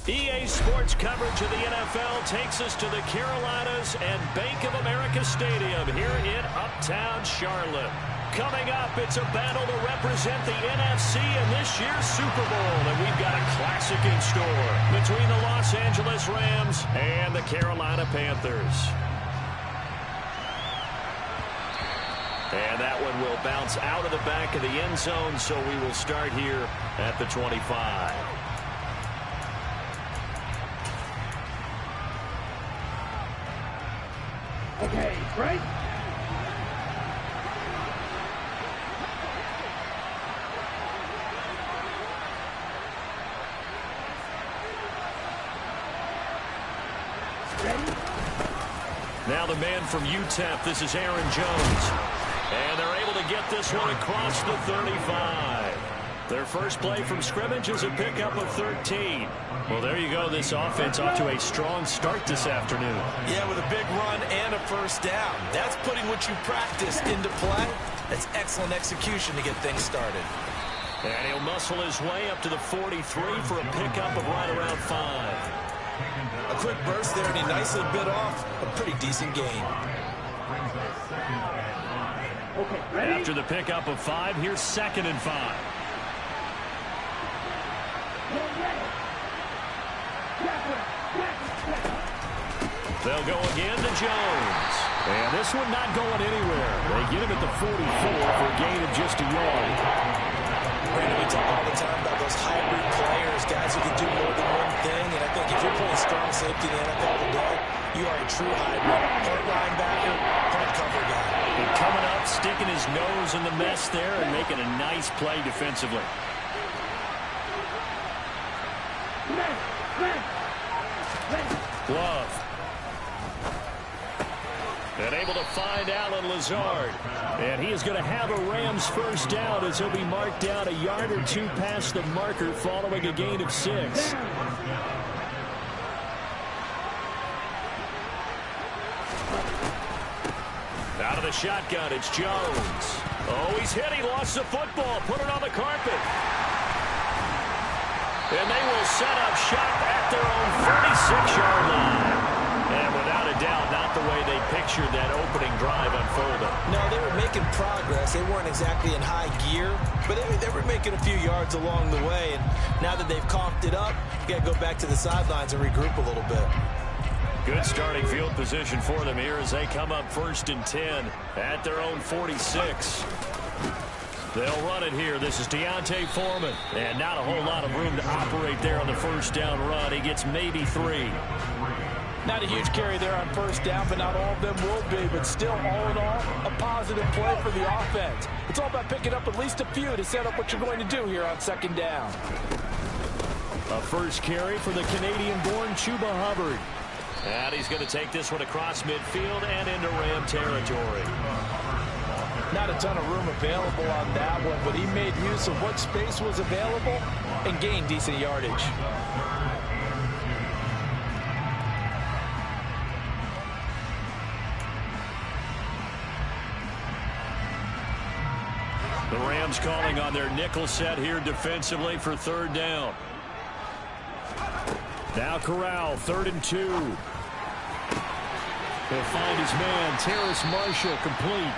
EA Sports coverage of the NFL takes us to the Carolinas and Bank of America Stadium here in Uptown Charlotte. Coming up, it's a battle to represent the NFC in this year's Super Bowl, and we've got a classic in store between the Los Angeles Rams and the Carolina Panthers. And that one will bounce out of the back of the end zone, so we will start here at the 25. Okay, right? Ready? Now the man from UTEP, this is Aaron Jones. And they're able to get this one across the 35. Their first play from scrimmage is a pickup of 13. Well, there you go. This offense off to a strong start this afternoon. Yeah, with a big run and a first down. That's putting what you practice into play. That's excellent execution to get things started. And he'll muscle his way up to the 43 for a pickup of right around 5. A quick burst there, and he nicely bit off a pretty decent gain. Okay, ready? After the pickup of 5, here's 2nd and 5. They'll go again to Jones. And this one not going anywhere. They get him at the 44 for a gain of just a yard. Brandon, we talk all the time about those hybrid players, guys who can do more than one thing. And I think if you're playing strong safety in the NFL today, you are a true hybrid. Part linebacker, part cover guy. And coming up, sticking his nose in the mess there and making a nice play defensively. Love. And able to find Allen Lazard. And he is going to have a Rams first down as he'll be marked down a yard or two past the marker following a gain of 6. Out of the shotgun, it's Jones. Oh, he's hit. He lost the football. Put it on the carpet. And they will set up shop at their own 46-yard line. And without a doubt, not the way they pictured that opening drive unfolding. No, they were making progress. They weren't exactly in high gear, but they were making a few yards along the way. And now that they've coughed it up, you got to go back to the sidelines and regroup a little bit. Good starting field position for them here as they come up 1st and 10 at their own 46. They'll run it here. This is Deontay Foreman. And not a whole lot of room to operate there on the first down run. He gets maybe 3. Not a huge carry there on first down, but not all of them will be. But still, all in all, a positive play for the offense. It's all about picking up at least a few to set up what you're going to do here on 2nd down. A first carry for the Canadian-born Chuba Hubbard. And he's going to take this one across midfield and into Ram territory. Not a ton of room available on that one, but he made use of what space was available and gained decent yardage. The Rams calling on their nickel set here defensively for 3rd down. Now Corral, 3rd and 2. He'll find his man, Terrace Marshall, complete.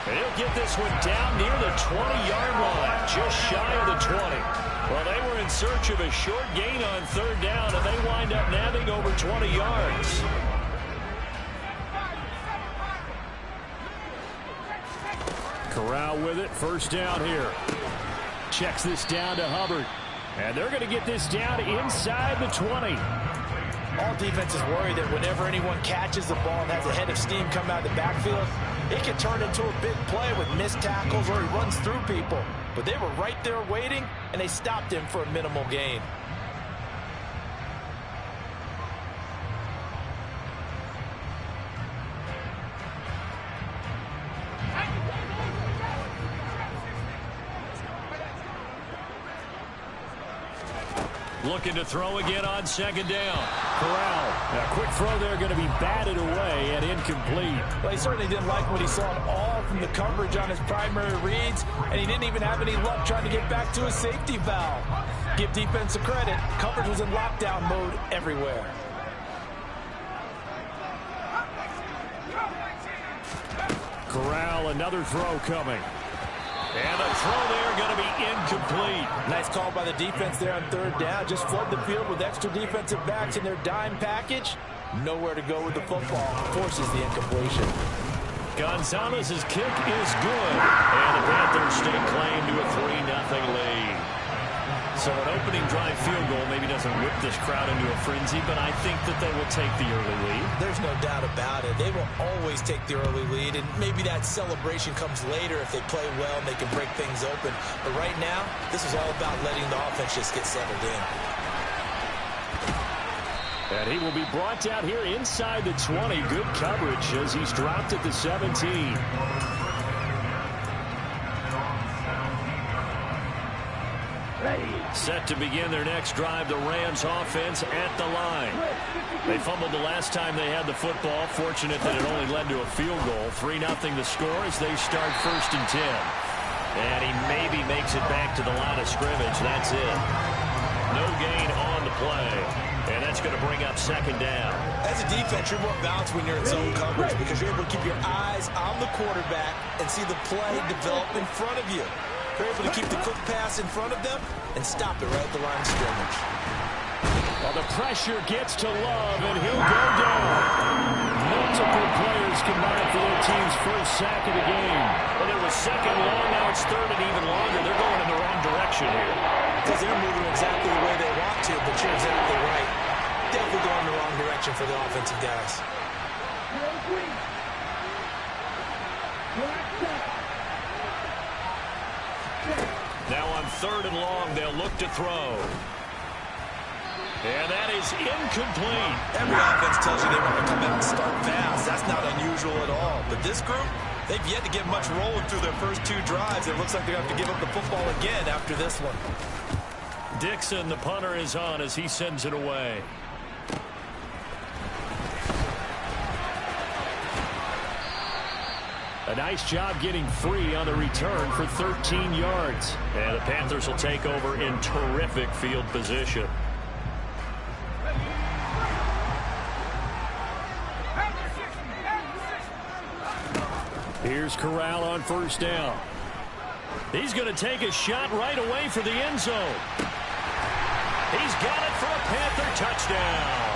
And he'll get this one down near the 20-yard line, just shy of the 20. Well, they were in search of a short gain on 3rd down, and they wind up nabbing over 20 yards. Corral with it, 1st down here. Checks this down to Hubbard. And they're going to get this down inside the 20. All defenses worry that whenever anyone catches the ball and has a head of steam come out of the backfield, it can turn into a big play with missed tackles or he runs through people. But they were right there waiting, and they stopped him for a minimal gain. Looking to throw again on 2nd down. Corral. A quick throw there going to be batted away and incomplete. Well, he certainly didn't like what he saw at all from the coverage on his primary reads, and he didn't even have any luck trying to get back to his safety valve. give defense the credit. Coverage was in lockdown mode everywhere. Corral, another throw coming. And the throw there going to be incomplete. Nice call by the defense there on third down. Just flood the field with extra defensive backs in their dime package. Nowhere to go with the football. Forces the incompletion. Gonzalez's kick is good. And the Panthers stake claim to a 3-0 lead. So an opening drive field goal maybe doesn't whip this crowd into a frenzy, but I think that they will take the early lead. There's no doubt about it. They will always take the early lead, and maybe that celebration comes later if they play well and they can break things open. But right now, this is all about letting the offense just get settled in. And he will be brought down here inside the 20. Good coverage as he's dropped at the 17. Set to begin their next drive, the Rams offense at the line. They fumbled the last time they had the football. Fortunate that it only led to a field goal. 3-0 the score as they start 1st and 10. And he maybe makes it back to the line of scrimmage. That's it. No gain on the play. And that's going to bring up 2nd down. As a defense, you're more balanced when you're in zone coverage because you're able to keep your eyes on the quarterback and see the play develop in front of you. You're able to keep the quick pass in front of them and stop it right at the line of scrimmage. Well, the pressure gets to Love, and he'll go down. Multiple players combined for their team's first sack of the game. Well, it was 2nd long, now it's 3rd and even longer. They're going in the wrong direction here. Because they're moving exactly the way they want to, but you're exactly right. Definitely going in the wrong direction for the offensive guys. Now on 3rd and long, they'll look to throw. And that is incomplete. Every offense tells you they want to come out and start fast. That's not unusual at all. But this group, they've yet to get much rolling through their first 2 drives. It looks like they're going to have to give up the football again after this one. Dixon, the punter, is on as he sends it away. A nice job getting free on the return for 13 yards. And the Panthers will take over in terrific field position. Here's Corral on 1st down. He's going to take a shot right away for the end zone. He's got it for a Panther touchdown.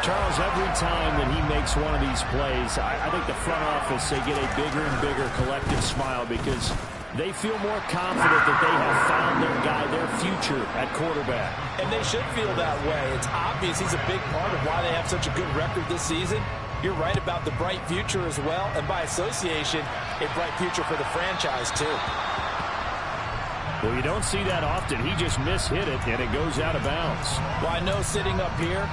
Charles, every time that he makes one of these plays, I think the front office, they get a bigger and bigger collective smile because they feel more confident that they have found their guy, their future at quarterback. And they should feel that way. It's obvious he's a big part of why they have such a good record this season. You're right about the bright future as well, and by association, a bright future for the franchise too. Well, you don't see that often. He just mishit it, and it goes out of bounds. Well, I know sitting up here,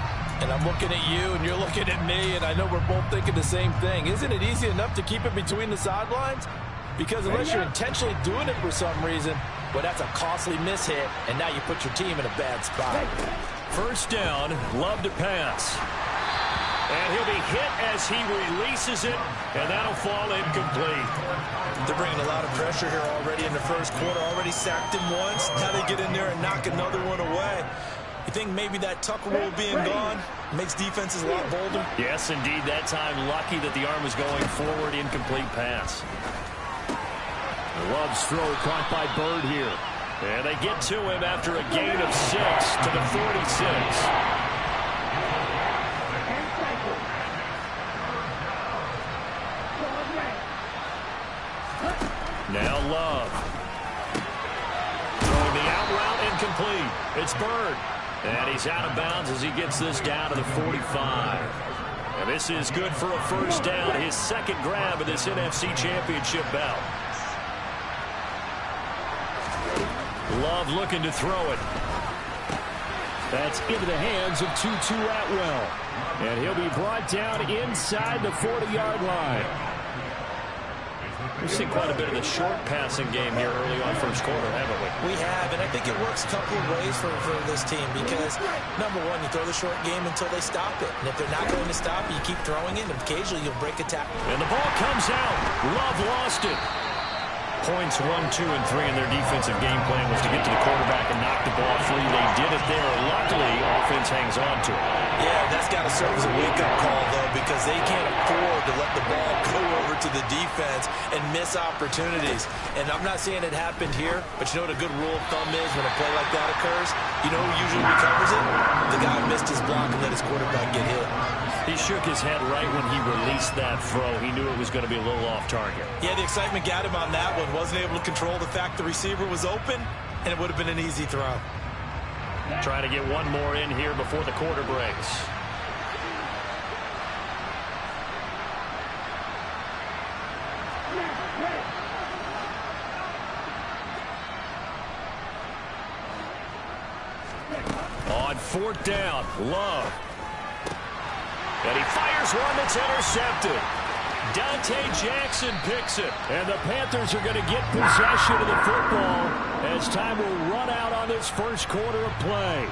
and I'm looking at you, and you're looking at me, and I know we're both thinking the same thing. Isn't it easy enough to keep it between the sidelines? Because unless you're intentionally doing it for some reason, well, that's a costly mishit, and now you put your team in a bad spot. 1st down, Love to pass. And he'll be hit as he releases it, and that'll fall incomplete. They're bringing a lot of pressure here already in the first quarter. Already sacked him once. Now they get in there and knock another one away. You think maybe that tuck rule being gone makes defenses a lot bolder? Yes, indeed. That time, lucky that the arm was going forward. Incomplete pass. Love's throw caught by Bird here. And they get to him after a gain of 6 to the 46. Now Love. Throwing the out route incomplete. It's Bird. And he's out of bounds as he gets this down to the 45. And this is good for a 1st down. His 2nd grab of this NFC Championship bout. Love looking to throw it. That's into the hands of Tutu Atwell. And he'll be brought down inside the 40-yard line. We've seen quite a bit of the short passing game here early on first quarter, haven't we? We have, and I think it works a couple of ways for this team because, number one, you throw the short game until they stop it. And if they're not going to stop it, you keep throwing it, and occasionally you'll break a tackle. And the ball comes out. Love lost it. Points 1, 2, and 3 in their defensive game plan was to get to the quarterback and knock the ball free. They did it there. Luckily, offense hangs on to it. Yeah, that's got to serve as a wake-up call, though, because they can't afford to let the ball go over to the defense and miss opportunities. And I'm not saying it happened here, but you know what a good rule of thumb is when a play like that occurs? You know who usually recovers it? The guy who missed his block and let his quarterback get hit. He shook his head right when he released that throw. He knew it was going to be a little off target. Yeah, the excitement got him on that one. Wasn't able to control the fact the receiver was open, and it would have been an easy throw. Trying to get one more in here before the quarter breaks. On 4th down, Love. And he fires one that's intercepted. Dante Jackson picks it. And the Panthers are going to get possession of the football as time will run out on this first quarter of play.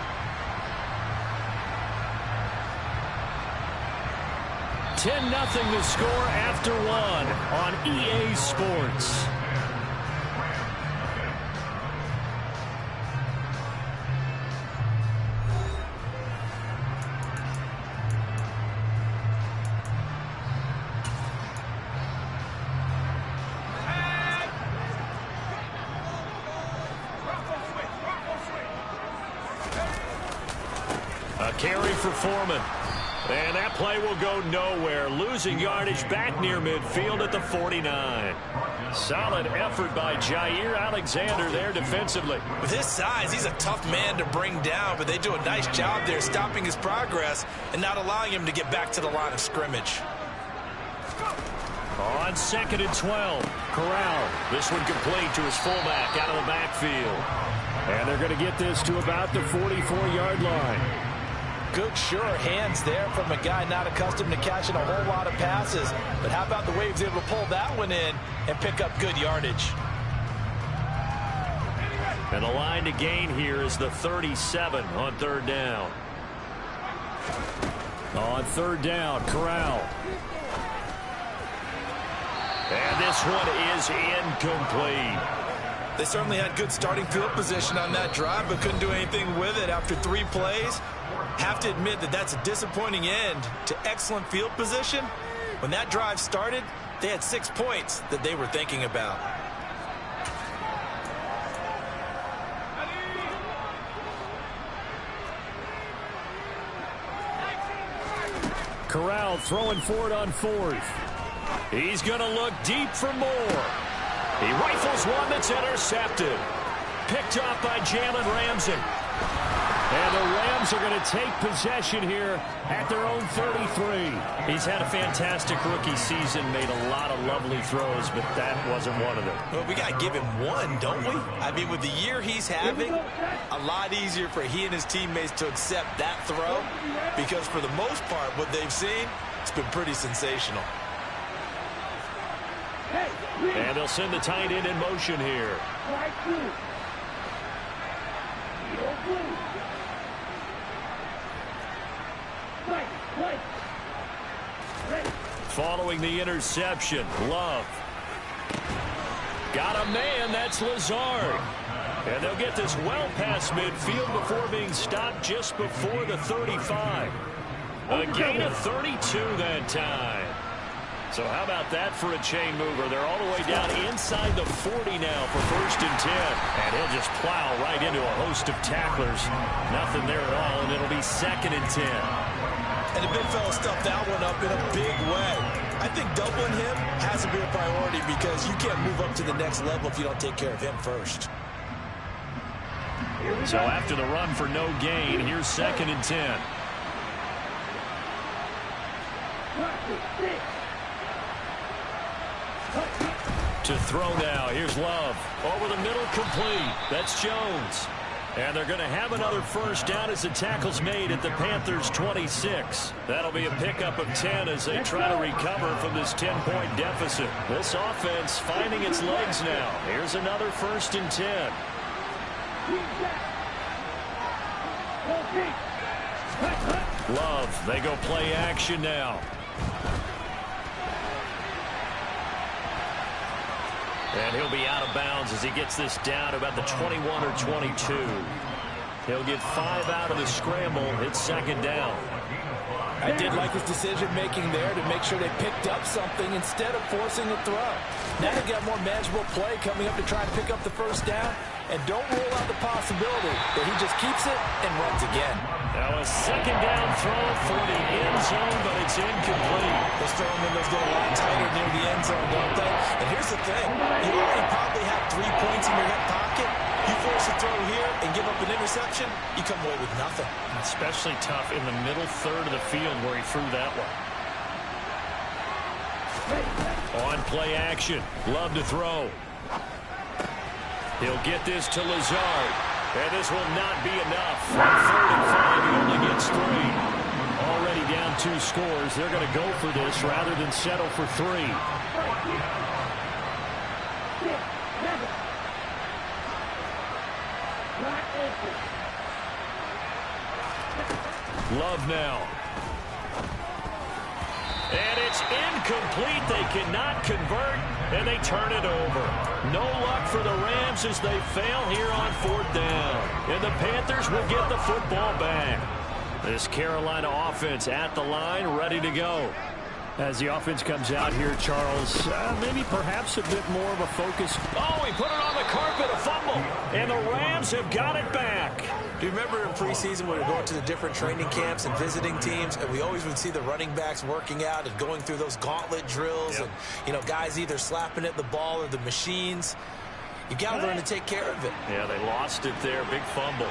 $10-0 the score after one on EA Sports. A carry for Foreman. And that play will go nowhere. Losing yardage back near midfield at the 49. Solid effort by Jair Alexander there defensively. With his size, he's a tough man to bring down, but they do a nice job there stopping his progress and not allowing him to get back to the line of scrimmage. On 2nd and 12, Corral. This one complete to his fullback out of the backfield. And they're going to get this to about the 44-yard line. Good, sure hands there from a guy not accustomed to catching a whole lot of passes. But how about the way he was able to pull that one in and pick up good yardage? And the line to gain here is the 37 on 3rd down. On 3rd down, Corral. And this one is incomplete. They certainly had good starting field position on that drive, but couldn't do anything with it after 3 plays. Have to admit that that's a disappointing end to excellent field position. When that drive started, they had 6 points that they were thinking about. Corral throwing for it on 4th. He's going to look deep for more. He rifles one that's intercepted. Picked off by Jalen Ramsey. And the Rams are going to take possession here at their own 33. He's had a fantastic rookie season, made a lot of lovely throws, but that wasn't one of them. Well, we got to give him one, don't we? I mean, with the year he's having, a lot easier for he and his teammates to accept that throw, because for the most part, what they've seen, it's been pretty sensational. And they'll send the tight end in motion here. Following the interception, Love. Got a man, that's Lazard. And they'll get this well past midfield before being stopped just before the 35. A gain of 32 that time. So how about that for a chain mover? They're all the way down inside the 40 now for 1st and 10. And he'll just plow right into a host of tacklers. Nothing there at all, and it'll be 2nd and 10. And the big fella stuffed that one up in a big way. I think doubling him has to be a priority because you can't move up to the next level if you don't take care of him first. So after the run for no gain, here's 2nd and 10. To throw now. Here's Love. Over the middle, complete. That's Jones. And they're going to have another first down as the tackle's made at the Panthers' 26. That'll be a pickup of 10 as they try to recover from this 10-point deficit. This offense finding its legs now. Here's another 1st and 10. Love, they go play action now. And he'll be out of bounds as he gets this down to about the 21 or 22. He'll get 5 out of the scramble. It's second down. I did like his decision-making there to make sure they picked up something instead of forcing a throw. Now they got more manageable play coming up to try and pick up the first down. And don't rule out the possibility that he just keeps it and runs again. Now a second down throw for the end zone, but it's incomplete. Those throwing windows get a lot tighter near the end zone, don't they? And here's the thing. You already probably have 3 points in your hip pocket. You force a throw here and give up an interception, you come away with nothing. Especially tough in the middle third of the field where he threw that one. On play action. Love to throw. He'll get this to Lazard. And this will not be enough. On 3rd and 5, he only gets 3. Already down 2 scores. They're going to go for this rather than settle for 3. Love now. And it's incomplete. They cannot convert, and they turn it over. No luck for the Rams as they fail here on 4th down. And the Panthers will get the football back. This Carolina offense at the line, ready to go. As the offense comes out here, Charles, maybe perhaps a bit more of a focus. Oh, he put it on the carpet, a fumble. And the Rams have got it back. Do you remember in preseason when we were going to the different training camps and visiting teams, and we always would see the running backs working out and going through those gauntlet drills, and, you know, guys either slapping at the ball or the machines. You got to learn to take care of it. Yeah, they lost it there. Big fumble.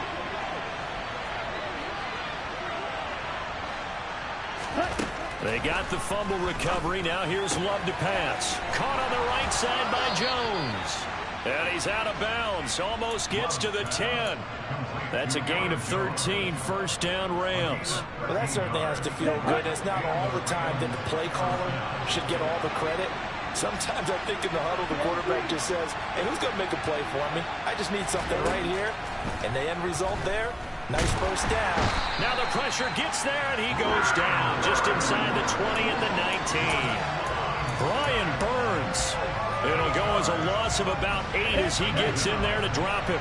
They got the fumble recovery. Now here's Love to pass. Caught on the right side by Jones. And he's out of bounds. Almost gets to the 10. That's a gain of 13. First down, Rams. Well, that certainly has to feel good. It's not all the time that the play caller should get all the credit. Sometimes I think in the huddle, the quarterback just says, hey, who's going to make a play for me? I just need something right here. And the end result there, nice first down. Now the pressure gets there, and he goes down just inside the 20 at the 19. Brian Burns. It'll go as a loss of about 8 as he gets in there to drop him.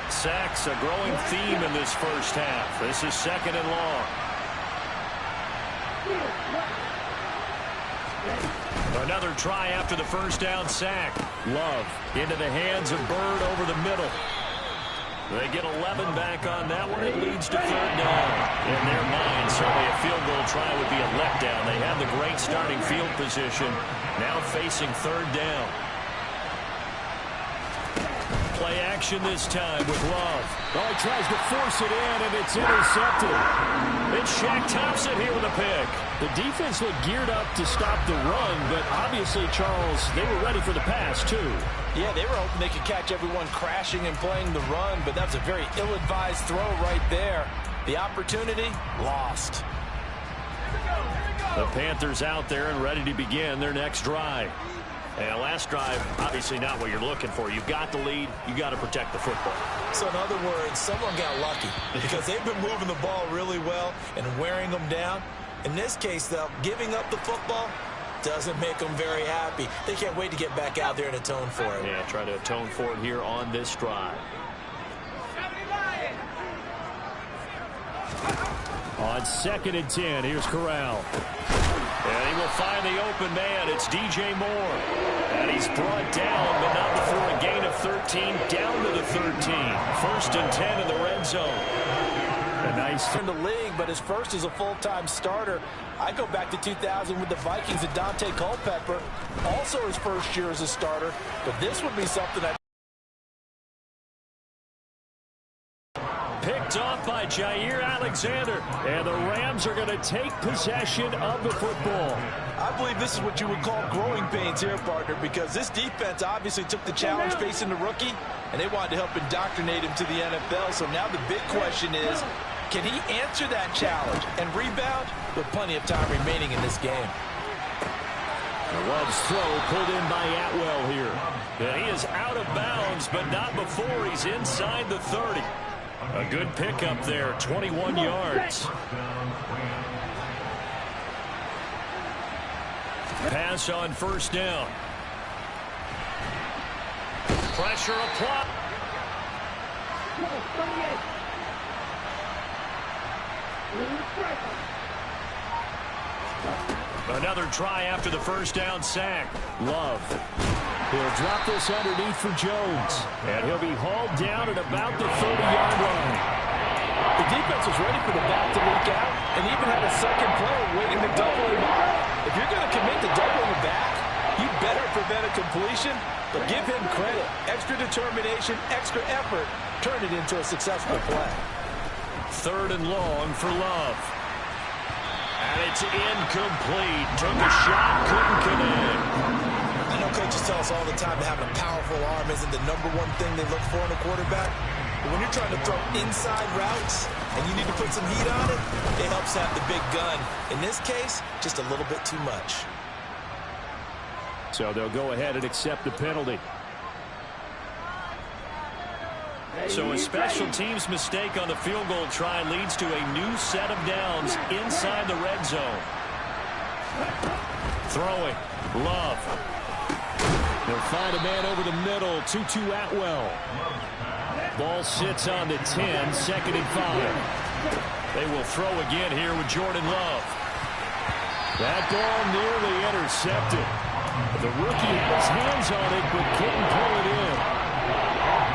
Sacks, a growing theme in this first half. This is 2nd and long. Another try after the first down sack. Love into the hands of Bird over the middle. They get 11 back on that one. It leads to 3rd down. In their minds, certainly a field goal try would be a letdown. They have the great starting field position. Now facing 3rd down. Play action this time with Love. Oh, he tries to force it in, and it's intercepted. It's Shaq Thompson here with a pick. The defense looked geared up to stop the run, but obviously, Charles, they were ready for the pass, too. Yeah, they were hoping they could catch everyone crashing and playing the run, but that was a very ill-advised throw right there. The opportunity, lost. The Panthers out there and ready to begin their next drive. And last drive, obviously not what you're looking for. You've got the lead. You got to protect the football. So in other words, someone got lucky because they've been moving the ball really well and wearing them down. In this case, though, giving up the football doesn't make them very happy. They can't wait to get back out there and atone for it. Yeah, try to atone for it here on this drive. On 2nd and 10, here's Corral. And he will find the open man. It's DJ Moore. And he's brought down, but not before a gain of 13, down to the 13. 1st and 10 in the red zone. A nice in the league, but his first as a full-time starter. I go back to 2000 with the Vikings and Dante Culpepper. Also his first year as a starter. But this would be something that picked off by Jair Alexander. And the Rams are going to take possession of the football. I believe this is what you would call growing pains here, partner, because this defense obviously took the challenge facing the rookie, and they wanted to help indoctrinate him to the NFL. So now the big question is, can he answer that challenge and rebound with plenty of time remaining in this game? Love's throw pulled in by Atwell here. And he is out of bounds, but not before he's inside the 30. A good pickup there, 21 yards. Pass on 1st down. Pressure applied. Another try after the first down sack. Love. He'll drop this underneath for Jones. And he'll be hauled down at about the 30-yard line. The defense was ready for the back to leak out and even had a second play waiting to double him up. If you're going to commit to doubling the back, you better prevent a completion, but give him credit. Extra determination, extra effort, turn it into a successful play. 3rd and long for Love. And it's incomplete. Took a shot, couldn't connect. I know coaches tell us all the time that having a powerful arm isn't the #1 thing they look for in a quarterback. But when you're trying to throw inside routes and you need to put some heat on it, it helps have the big gun. In this case, just a little bit too much. So they'll go ahead and accept the penalty. So a special teams mistake on the field goal try leads to a new set of downs inside the red zone. Throwing. Love. They'll find a man over the middle. 2-2 Atwell. Ball sits on the 10, 2nd and 5. They will throw again here with Jordan Love. That ball nearly intercepted. The rookie had his hands on it but couldn't pull it in.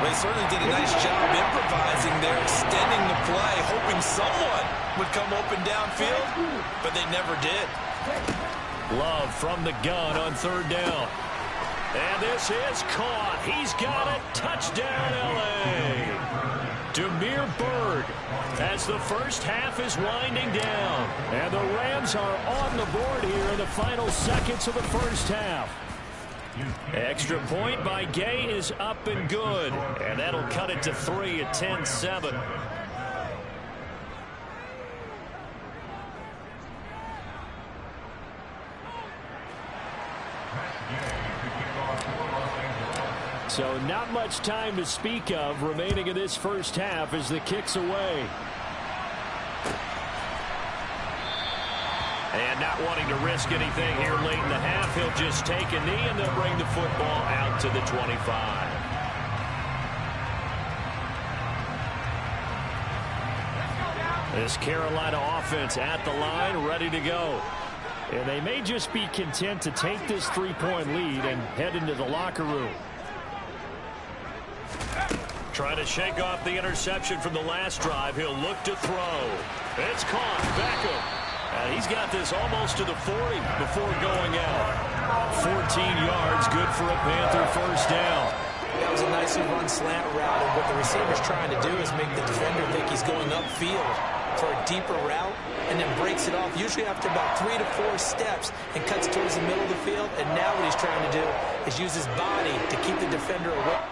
They certainly did a nice job improvising there, extending the play, hoping someone would come open downfield, but they never did. Love from the gun on 3rd down. And this is caught. He's got it. Touchdown, L.A. Demir Bird as the first half is winding down. And the Rams are on the board here in the final seconds of the first half. Extra point by Gay is up and good. And that'll cut it to 3 at 10-7. So not much time to speak of remaining in this first half as the kick's away. And not wanting to risk anything here late in the half, he'll just take a knee and they'll bring the football out to the 25. This Carolina offense at the line, ready to go. And they may just be content to take this 3-point lead and head into the locker room. Trying to shake off the interception from the last drive. He'll look to throw. It's caught. Beckham. And he's got this almost to the 40 before going out. 14 yards, good for a Panther first down. That was a nicely run slant route, and what the receiver's trying to do is make the defender think he's going upfield for a deeper route and then breaks it off, usually after about 3 to 4 steps, and cuts towards the middle of the field. And now what he's trying to do is use his body to keep the defender away.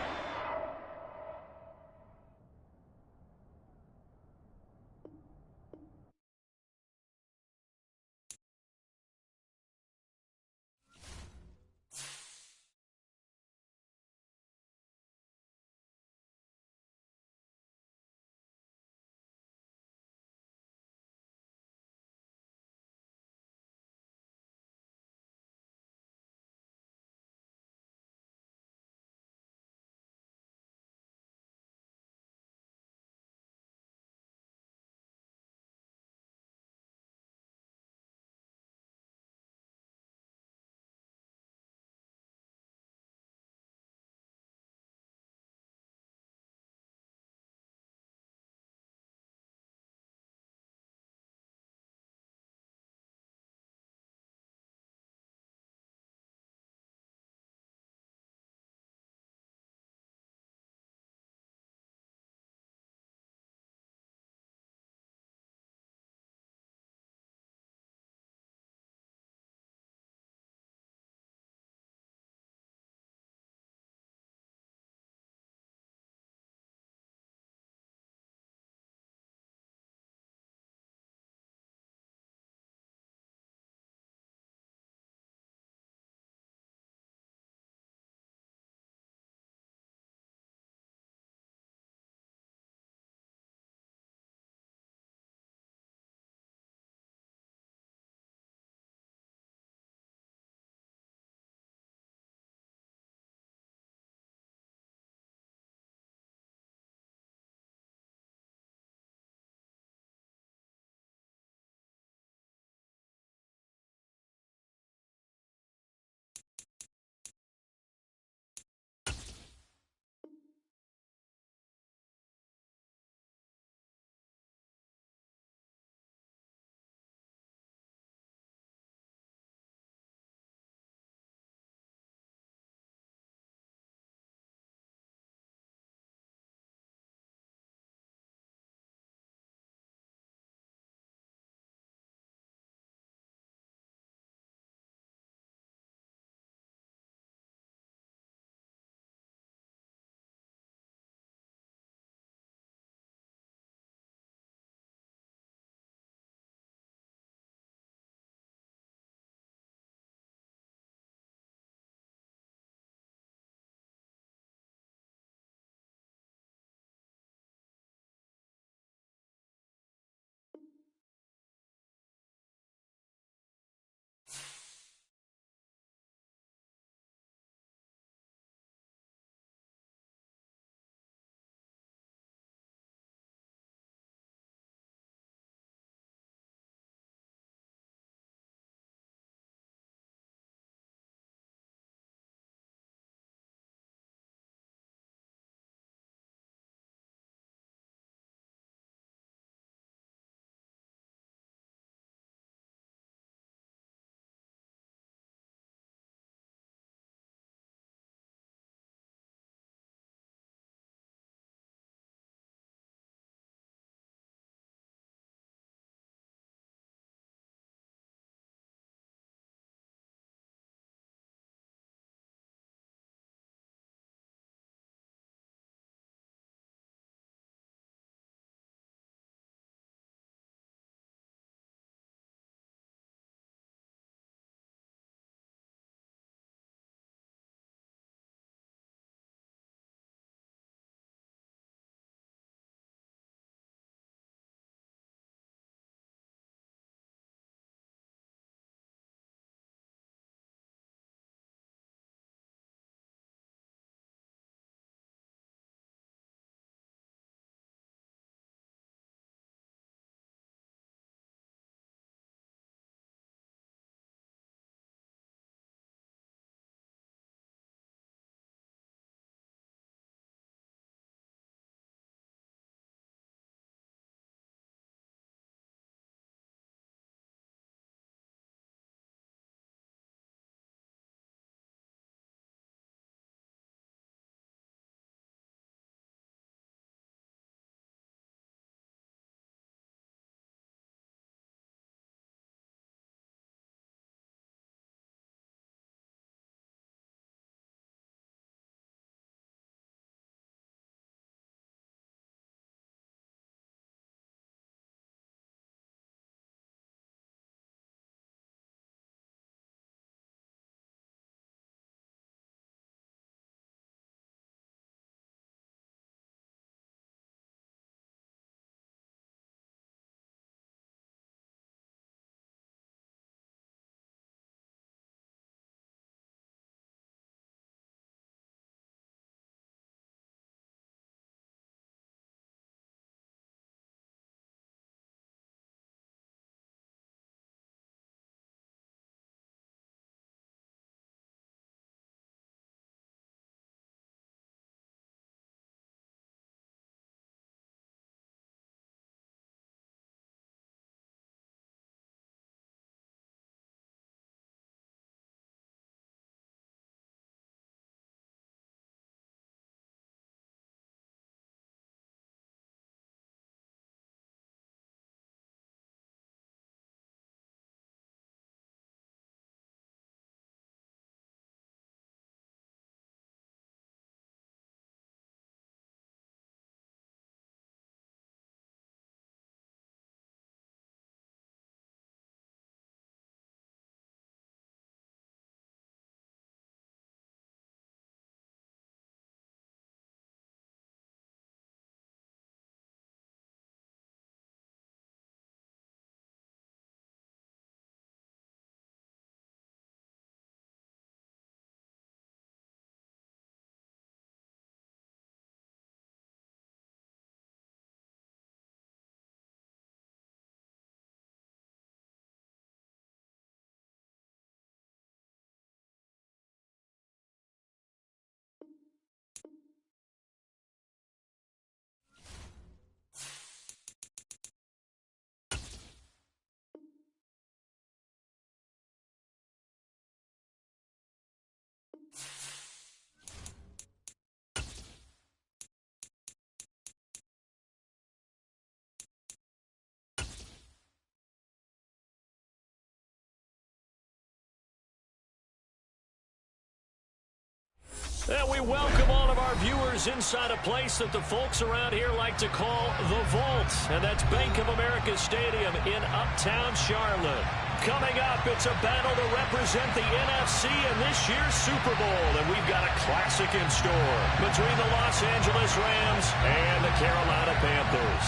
And we welcome all of our viewers inside a place that the folks around here like to call the Vault. And that's Bank of America Stadium in Uptown Charlotte. Coming up, it's a battle to represent the NFC in this year's Super Bowl. And we've got a classic in store between the Los Angeles Rams and the Carolina Panthers.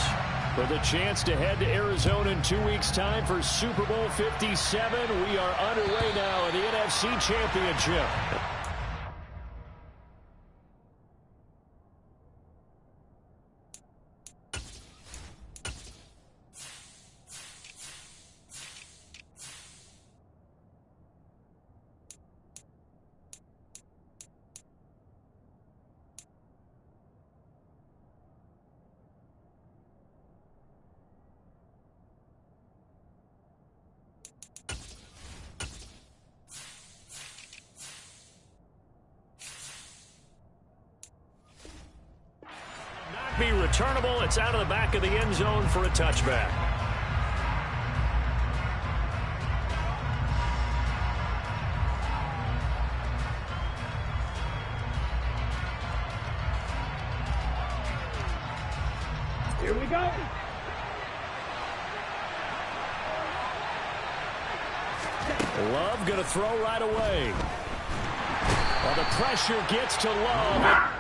With a chance to head to Arizona in 2 weeks' time for Super Bowl 57, we are underway now in the NFC Championship. Be returnable. It's out of the back of the end zone for a touchback. Here we go. Love going to throw right away. Well, the pressure gets to Love.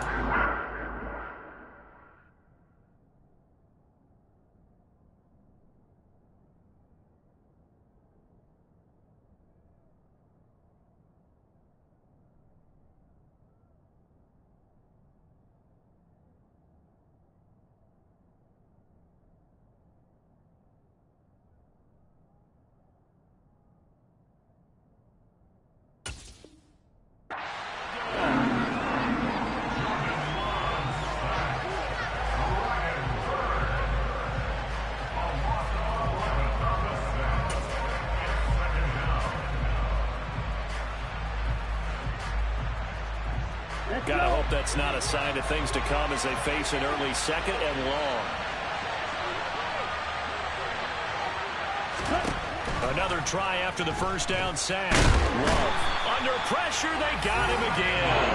Gotta hope that's not a sign of things to come as they face an early second and long. Another try after the first down sack. Love. Under pressure, they got him again.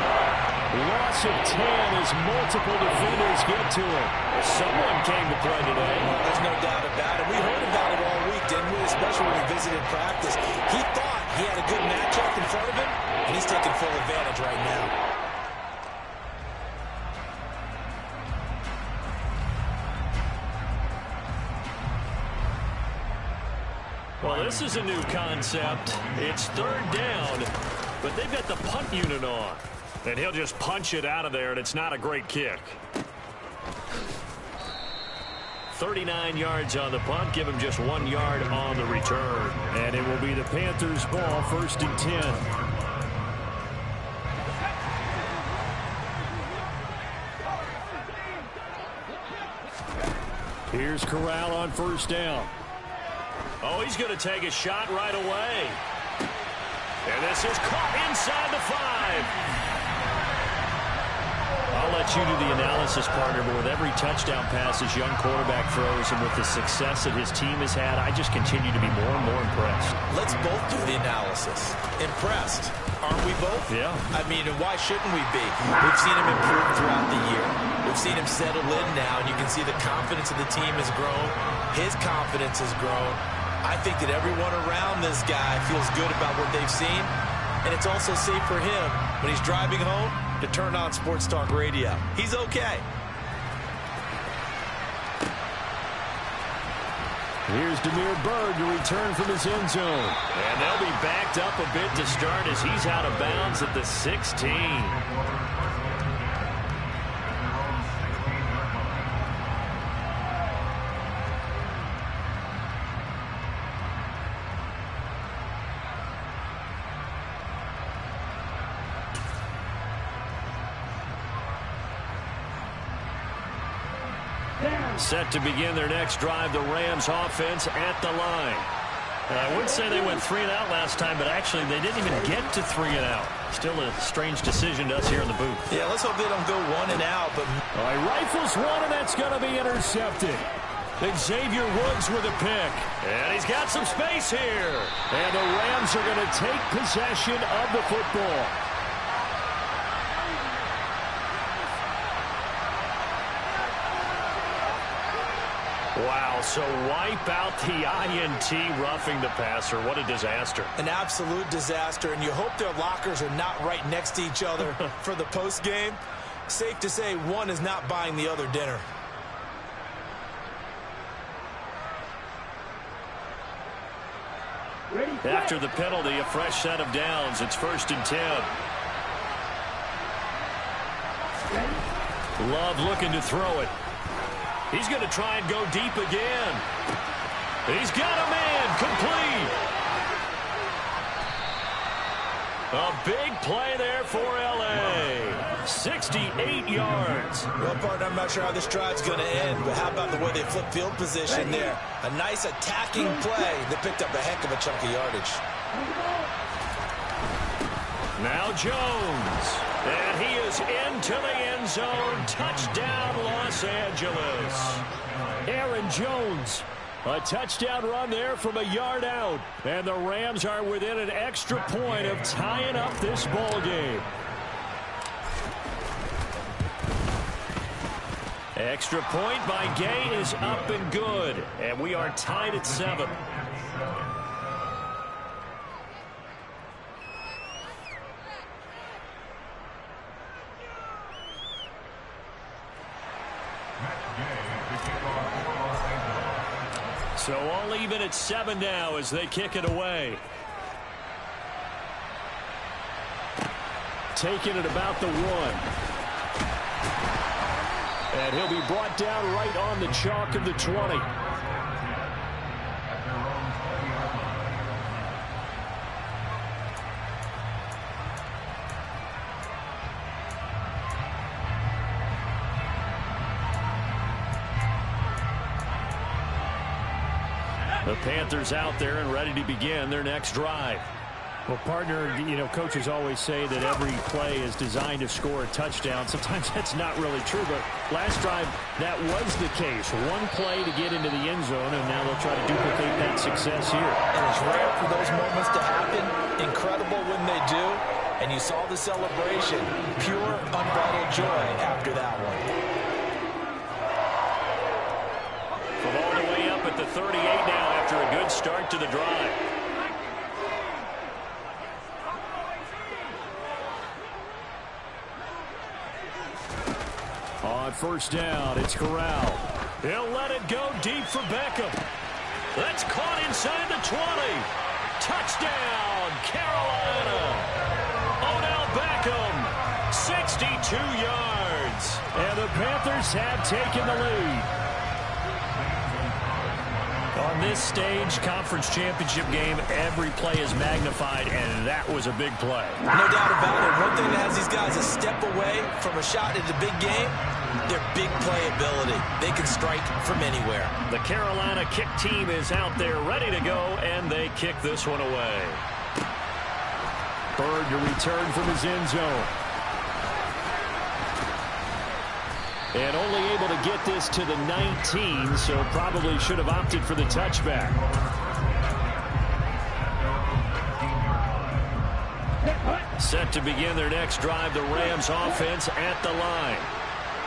Loss of 10 as multiple defenders get to him. Someone came to play today. There's no doubt about it. We heard about it all week, didn't we? Especially when we visited practice. He thought he had a good matchup in front of him, and he's taking full advantage right now. Well, this is a new concept. It's third down, but they've got the punt unit on. And he'll just punch it out of there, and it's not a great kick. 39 yards on the punt, give him just 1 yard on the return. And it will be the Panthers' ball, 1st and 10. Here's Corral on 1st down. Oh, he's going to take a shot right away. And this is caught inside the 5. I'll let you do the analysis, partner, but with every touchdown pass this young quarterback throws and with the success that his team has had, I just continue to be more and more impressed. Let's both do the analysis. Impressed. Aren't we both? Yeah. I mean, and why shouldn't we be? We've seen him improve throughout the year. We've seen him settle in now, and you can see the confidence of the team has grown. His confidence has grown. I think that everyone around this guy feels good about what they've seen, and it's also safe for him when he's driving home to turn on Sports Talk Radio. He's okay. Here's Demir Bird to return from his end zone. And they'll be backed up a bit to start as he's out of bounds at the 16. Set to begin their next drive, the Rams offense at the line. I wouldn't say they went 3 and out last time, but actually they didn't even get to 3 and out. Still a strange decision to us here in the booth. Yeah, let's hope they don't go 1 and out. But all right, rifles one, and that's going to be intercepted. Xavier Woods with a pick. And he's got some space here. And the Rams are going to take possession of the football. Wow, so wipe out the INT roughing the passer. What a disaster. An absolute disaster, and you hope their lockers are not right next to each other for the postgame. Safe to say one is not buying the other dinner. After the penalty, a fresh set of downs. It's 1st and 10. Love looking to throw it. He's going to try and go deep again. He's got a man complete. A big play there for L.A. 68 yards. Well, partner, I'm not sure how this drive's going to end, but how about the way they flip field position there? A nice attacking play that picked up a heck of a chunk of yardage. Now Jones. And he is into the end zone. Touchdown, Los Angeles. Aaron Jones. A touchdown run there from a yard out. And the Rams are within an extra point of tying up this ball game. Extra point by Gay is up and good. And we are tied at 7. So all even at 7 now as they kick it away. Taking it about the 1. And he'll be brought down right on the chalk of the 20. The Panthers out there and ready to begin their next drive. Well, partner, you know, coaches always say that every play is designed to score a touchdown. Sometimes that's not really true, but last drive, that was the case. One play to get into the end zone, and now they'll try to duplicate that success here. And it's rare for those moments to happen. Incredible when they do. And you saw the celebration. Pure, unbridled joy after that one. From all the way up at the 38 now after a good start to the drive. On 1st down, it's Corral. He'll let it go deep for Beckham. That's caught inside the 20. Touchdown, Carolina. Odell Beckham, 62 yards. And the Panthers have taken the lead. On this stage, conference championship game, every play is magnified, and that was a big play. No doubt about it. One thing that has these guys a step away from a shot at the big game, their big play ability. They can strike from anywhere. The Carolina kick team is out there ready to go, and they kick this one away. Bird to return from his end zone. And only able to get this to the 19, so probably should have opted for the touchback. Set to begin their next drive, the Rams offense at the line.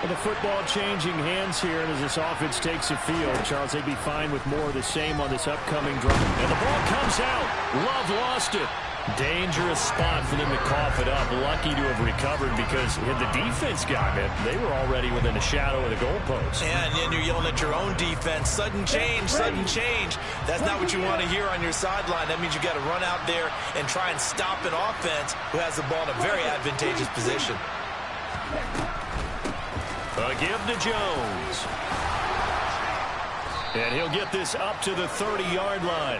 And the football changing hands here, and as this offense takes the field, Charles, they'd be fine with more of the same on this upcoming drive. And the ball comes out. Love lost it. Dangerous spot for them to cough it up. Lucky to have recovered because if the defense got it, they were already within a shadow of the goalpost. And then you're yelling at your own defense. Sudden change, sudden change. That's not what you want to hear on your sideline. That means you got to run out there and try and stop an offense who has the ball in a very advantageous position. A give to Jones. And he'll get this up to the 30-yard line.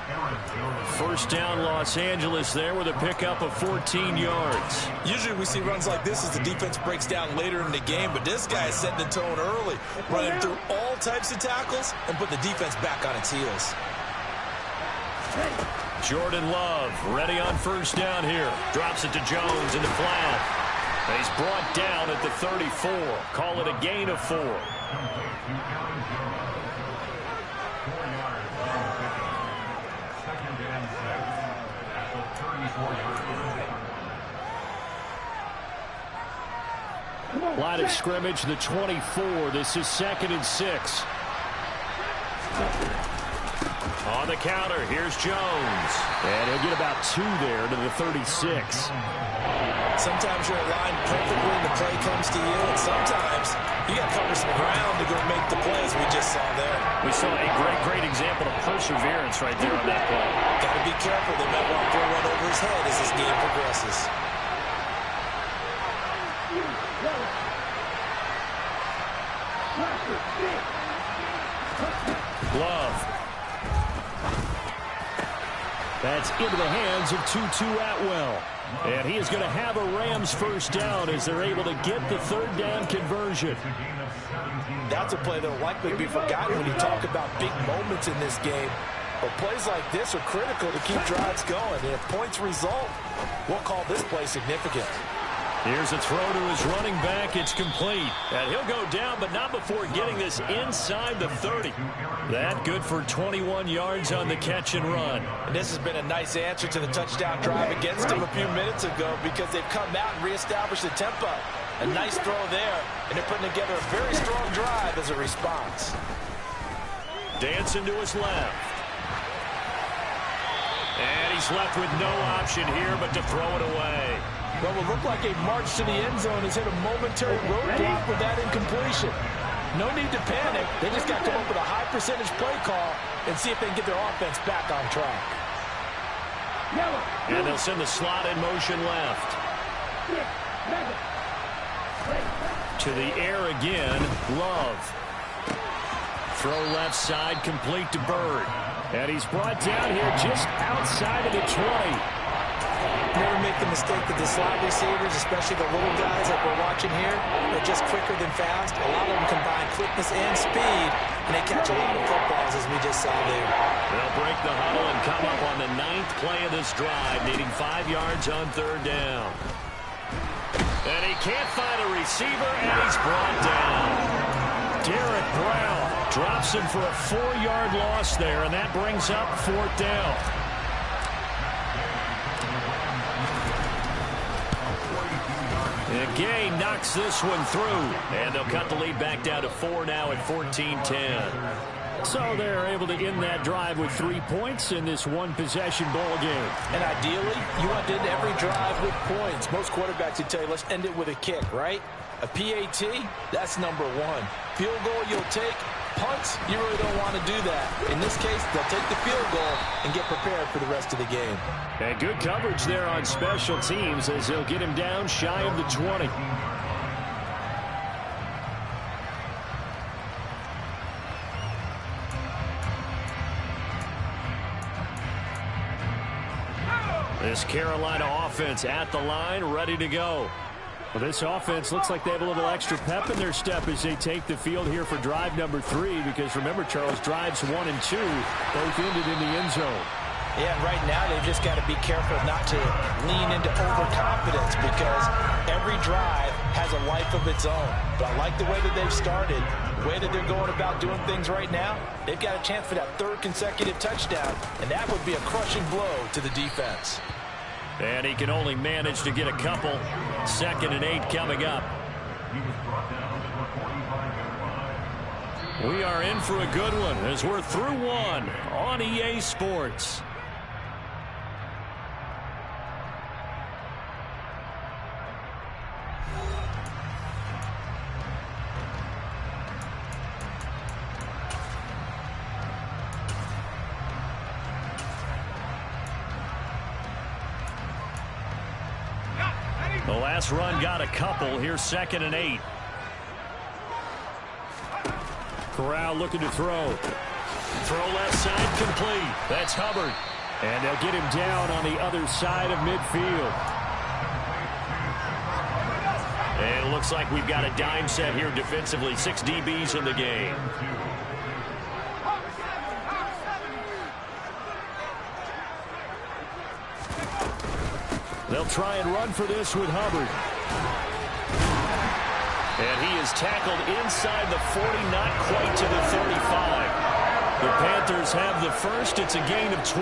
1st down, Los Angeles there with a pickup of 14 yards. Usually we see runs like this as the defense breaks down later in the game, but this guy is setting the tone early, running through all types of tackles and put the defense back on its heels. Jordan Love ready on 1st down here. Drops it to Jones in the flat. He's brought down at the 34. Call it a gain of 4. Line of scrimmage, the 24. This is 2nd and 6. On the counter, here's Jones. And he'll get about 2 there to the 36. Sometimes you're aligned perfectly and the play comes to you, and sometimes you got to cover some ground to go make the play, as we just saw there. We saw a great example of perseverance right there on that play. Got to be careful. They might want to throw one over his head as this game progresses. Glove. That's into the hands of Tutu Atwell. And he is going to have a Rams first down as they're able to get the 3rd down conversion. That's a play that will likely be forgotten when you talk about big moments in this game. But plays like this are critical to keep drives going. And if points result, we'll call this play significant. Here's a throw to his running back. It's complete. And he'll go down, but not before getting this inside the 30. That good for 21 yards on the catch and run. And this has been a nice answer to the touchdown drive against them a few minutes ago because they've come out and reestablished the tempo. A nice throw there, and they're putting together a very strong drive as a response. Dancing to his left. And he's left with no option here but to throw it away. Well, it looked like a march to the end zone has hit a momentary roadblock with that incompletion. No need to panic. They just got to come up with a high percentage play call and see if they can get their offense back on track. And they'll send the slot in motion left. To the air again, Love. Throw left side, complete to Bird. And he's brought down here just outside of the 20. Never make the mistake that the slot receivers, especially the little guys like we're watching here, are just quicker than fast. A lot of them combine quickness and speed, and they catch a lot of footballs, as we just saw there. They'll break the huddle and come up on the 9th play of this drive, needing 5 yards on 3rd down. And he can't find a receiver, and he's brought down. Derek Brown drops him for a 4-yard loss there, and that brings up 4th down. Gay knocks this one through, and they'll cut the lead back down to 4 now at 14-10. So they're able to end that drive with 3 points in this one-possession ball game. And ideally, you want to end every drive with points. Most quarterbacks would tell you, let's end it with a kick, right? A PAT, that's number 1. Field goal you'll take. Punts, you really don't want to do that. In this case, they'll take the field goal and get prepared for the rest of the game. And good coverage there on special teams as they'll get him down shy of the 20. This Carolina offense at the line, ready to go. Well, this offense looks like they have a little extra pep in their step as they take the field here for drive number 3, because remember, Charles, drives 1 and 2 both ended in the end zone. Yeah, and right now they've just got to be careful not to lean into overconfidence, because every drive has a life of its own. But I like the way that they've started, the way that they're going about doing things right now. They've got a chance for that 3rd consecutive touchdown, and that would be a crushing blow to the defense. And he can only manage to get a couple. 2nd and 8 coming up. We are in for a good one as we're through 1 on EA Sports. The last run got a couple. Here's 2nd and 8. Corral looking to throw. Throw left side, complete. That's Hubbard. And they'll get him down on the other side of midfield. And it looks like we've got a dime set here defensively. 6 DBs in the game. They'll try and run for this with Hubbard. And he is tackled inside the 40, not quite to the 35. The Panthers have the first. It's a gain of 12.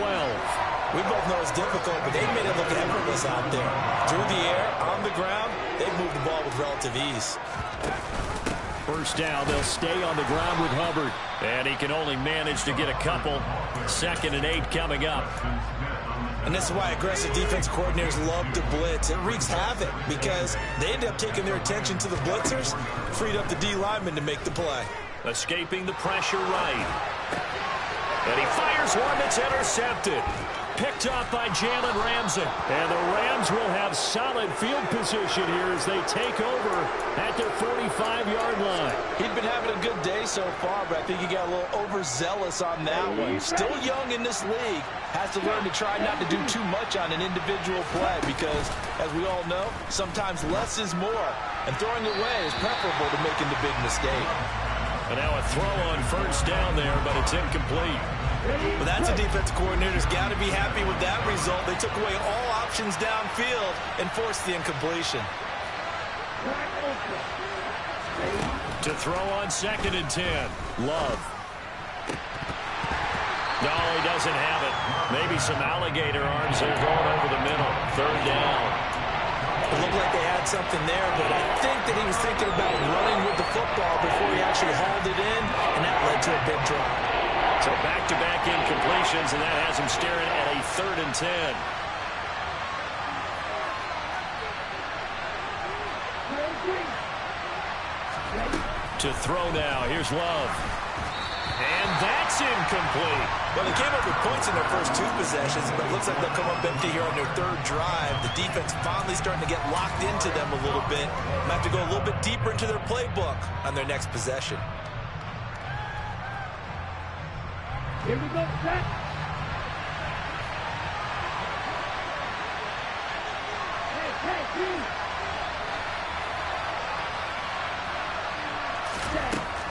We both know it's difficult, but they made it look effortless out there. Through the air, on the ground, they've moved the ball with relative ease. First down, they'll stay on the ground with Hubbard. And he can only manage to get a couple. 2nd and 8 coming up. And this is why aggressive defense coordinators love to blitz. It wreaks havoc because they end up taking their attention to the blitzers, freed up the D lineman to make the play. Escaping the pressure right. And he fires one that's intercepted. Picked up by Jalen Ramsey. And the Rams will have solid field position here as they take over at their 45-yard line. He'd been having a good day so far, but I think he got a little overzealous on that one. Still young in this league. Has to learn to try not to do too much on an individual play because, as we all know, sometimes less is more. And throwing it away is preferable to making the big mistake. And now a throw on first down there, but it's incomplete. But that's a defense coordinator's got to be happy with that result. They took away all options downfield and forced the incompletion. To throw on 2nd and 10. Love. No, he doesn't have it. Maybe some alligator arms there going over the middle. 3rd down. It looked like they had something there, but I think that he was thinking about running with the football before he actually hauled it in, and that led to a big drop. So back-to-back incompletions, and that has him staring at a 3rd and 10. To throw now. Here's Love. And that's incomplete. Well, they came up with points in their first 2 possessions, but it looks like they'll come up empty here on their 3rd drive. The defense finally starting to get locked into them a little bit. Might have to go a little bit deeper into their playbook on their next possession. Here we go, set.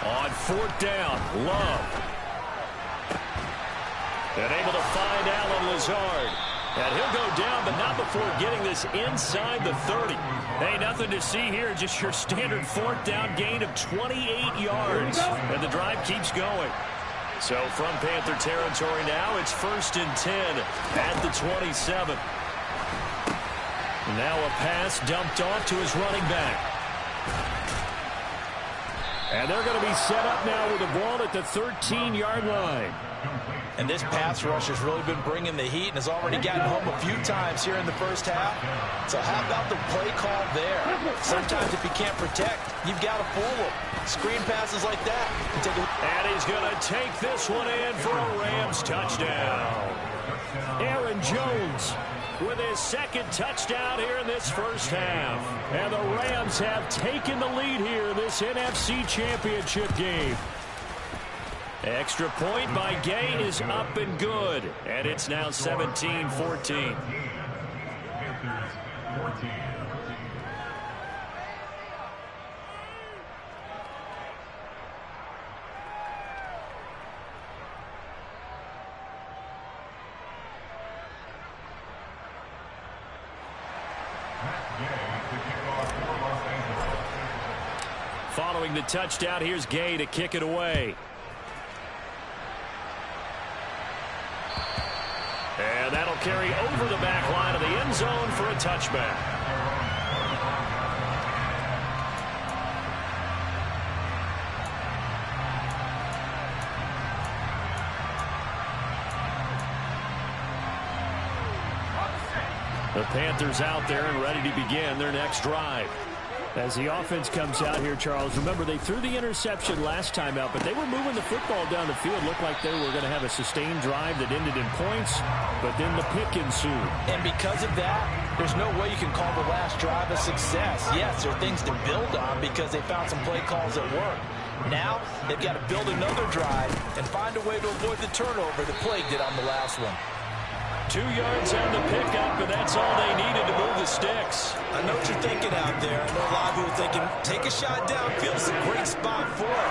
On 4th down, Love. And able to find Alan Lazard. And he'll go down, but not before getting this inside the 30. Hey, nothing to see here, just your standard 4th down gain of 28 yards. And the drive keeps going. So from Panther territory now, it's 1st and 10 at the 27. Now a pass dumped off to his running back. And they're going to be set up now with the ball at the 13-yard line. And this pass rush has really been bringing the heat and has already gotten home a few times here in the first half. So how about the play call there? Sometimes if you can't protect, you've got to fool them. Screen passes like that. And he's going to take this one in for a Rams touchdown. Aaron Jones with his 2nd touchdown here in this first half. And the Rams have taken the lead here in this NFC Championship game. Extra point by Gay is up and good. And it's now 17-14. Following the touchdown, here's Gay to kick it away. And that'll carry over the back line of the end zone for a touchback. The Panthers out there and ready to begin their next drive. As the offense comes out here, Charles, remember they threw the interception last time out, but they were moving the football down the field. Looked like they were going to have a sustained drive that ended in points, but then the pick ensued. And because of that, there's no way you can call the last drive a success. Yes, there are things to build on because they found some play calls that work. Now, they've got to build another drive and find a way to avoid the turnover that plagued it on the last one. 2 yards on the pickup, and that's all they needed to move the sticks. I know what you're thinking out there. I know a lot of people are thinking, take a shot downfield. It's a great spot for it.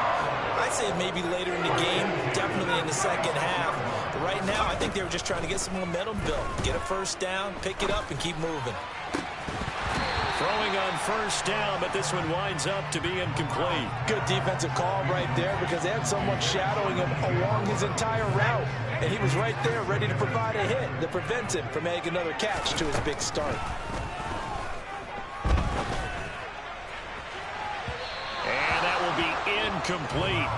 I'd say maybe later in the game, definitely in the second half. But right now, I think they were just trying to get some momentum built. Get a first down, pick it up, and keep moving. Throwing on first down, but this one winds up to be incomplete. Good defensive call right there because they had someone shadowing him along his entire route. And he was right there ready to provide a hit that prevents him from making another catch to his big start. And that will be incomplete.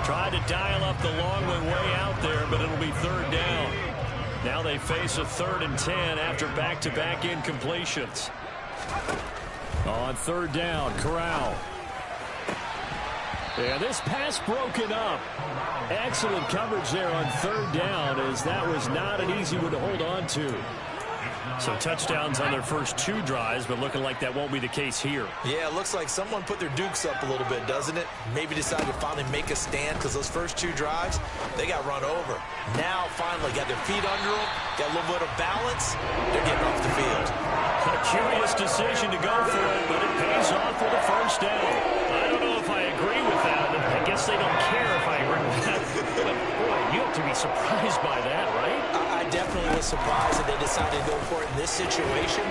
Tried to dial up the long way out there, but it'll be third down. Now they face a 3rd and 10 after back-to-back incompletions. On third down, Corral. Yeah, this pass broken up. Excellent coverage there on third down, as that was not an easy one to hold on to. So touchdowns on their first 2 drives, but looking like that won't be the case here. Yeah, it looks like someone put their dukes up a little bit, doesn't it? Maybe decided to finally make a stand, because those first 2 drives, they got run over. Now, finally, got their feet under them, got a little bit of balance. They're getting off the field. A curious decision to go for it, but it pays off with a first down. I don't know if I agree with that. I guess they don't care if I agree with that. But, boy, you have to be surprised by that, right? I definitely was surprised that they decided to go for it in this situation,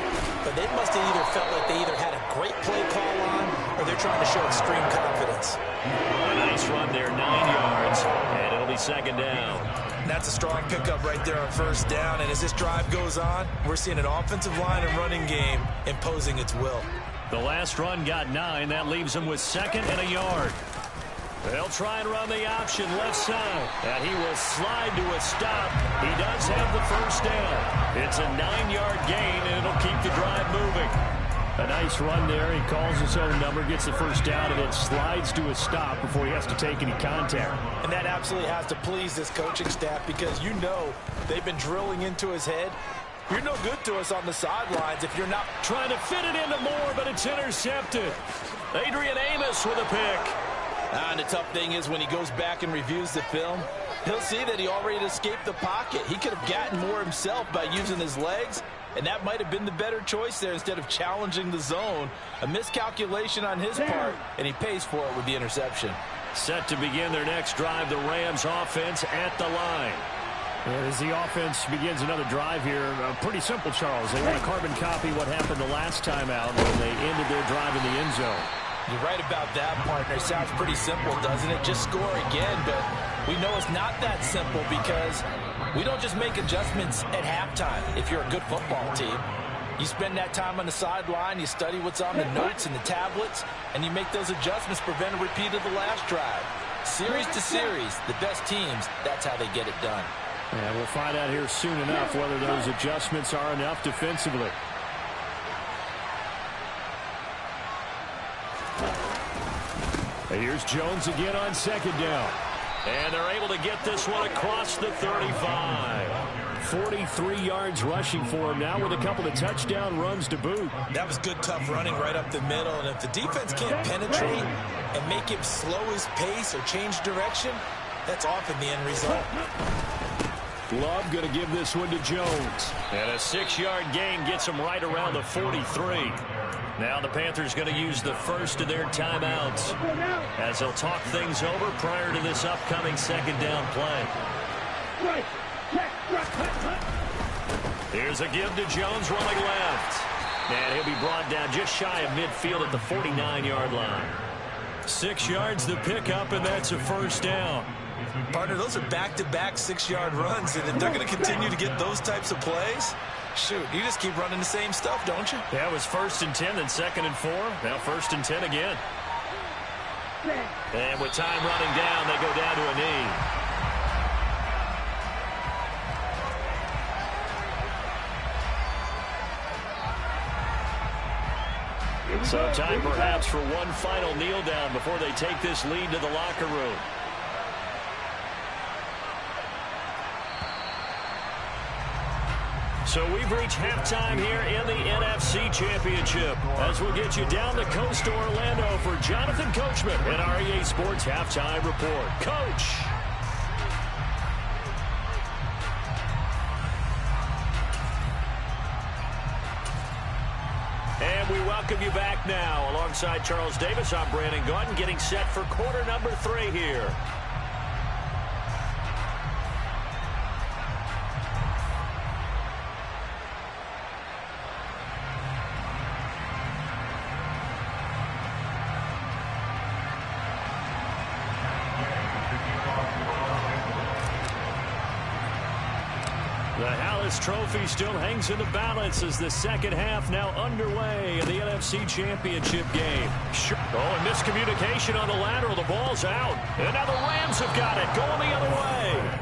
but they must have either felt like they either had a great play call on or they're trying to show extreme confidence. A nice run there, 9 yards, and it'll be second down. That's a strong pickup right there on first down, and as this drive goes on, we're seeing an offensive line and running game imposing its will. The last run got 9. That leaves them with 2nd and a yard. They'll try and run the option left side, and he will slide to a stop. He does have the first down. It's a 9-yard gain, and it'll keep the drive moving. A nice run there. He calls his own number, gets the first down, and then slides to a stop before he has to take any contact. And that absolutely has to please this coaching staff, because you know they've been drilling into his head. You're no good to us on the sidelines if you're not trying to fit it into Moore, but it's intercepted. Adrian Amos with a pick. And the tough thing is when he goes back and reviews the film, he'll see that he already escaped the pocket. He could have gotten more himself by using his legs, and that might have been the better choice there instead of challenging the zone. A miscalculation on his part, and he pays for it with the interception. Set to begin their next drive, the Rams offense at the line. As the offense begins another drive here, pretty simple, Charles. They want to carbon copy what happened the last time out when they ended their drive in the end zone. You're right about that, partner. Sounds pretty simple, doesn't it? Just score again, but we know it's not that simple because we don't just make adjustments at halftime if you're a good football team. You spend that time on the sideline, you study what's on the notes and the tablets, and you make those adjustments to prevent a repeat of the last drive. Series to series, the best teams, that's how they get it done. And we'll find out here soon enough whether those adjustments are enough defensively. Here's Jones again on second down. And they're able to get this one across the 35. 43 yards rushing for him now with a couple of touchdown runs to boot. That was good, tough running right up the middle. And if the defense can't penetrate and make him slow his pace or change direction, that's often the end result. Love going to give this one to Jones. And a 6-yard gain gets him right around the 43. Now the Panthers going to use the first of their timeouts as they'll talk things over prior to this upcoming second down play. Here's a give to Jones running left. And he'll be brought down just shy of midfield at the 49-yard line. 6 yards the pickup, and that's a first down. Partner, those are back-to-back 6-yard runs, and if they're going to continue to get those types of plays, shoot, you just keep running the same stuff, don't you? Yeah, it was 1st and 10, then 2nd and 4. Now 1st and 10 again. And with time running down, they go down to a knee. So time perhaps for one final kneel down before they take this lead to the locker room. So we've reached halftime here in the NFC Championship as we'll get you down the coast to Orlando for Jonathan Coachman and our EA Sports Halftime Report. Coach. And we welcome you back now. Alongside Charles Davis, I'm Brandon Gaudin, getting set for quarter number 3 here. The Hallis Trophy still hangs in the balance as the second half now underway in the NFC Championship game. Oh, and miscommunication on the lateral. The ball's out. And now the Rams have got it going the other way.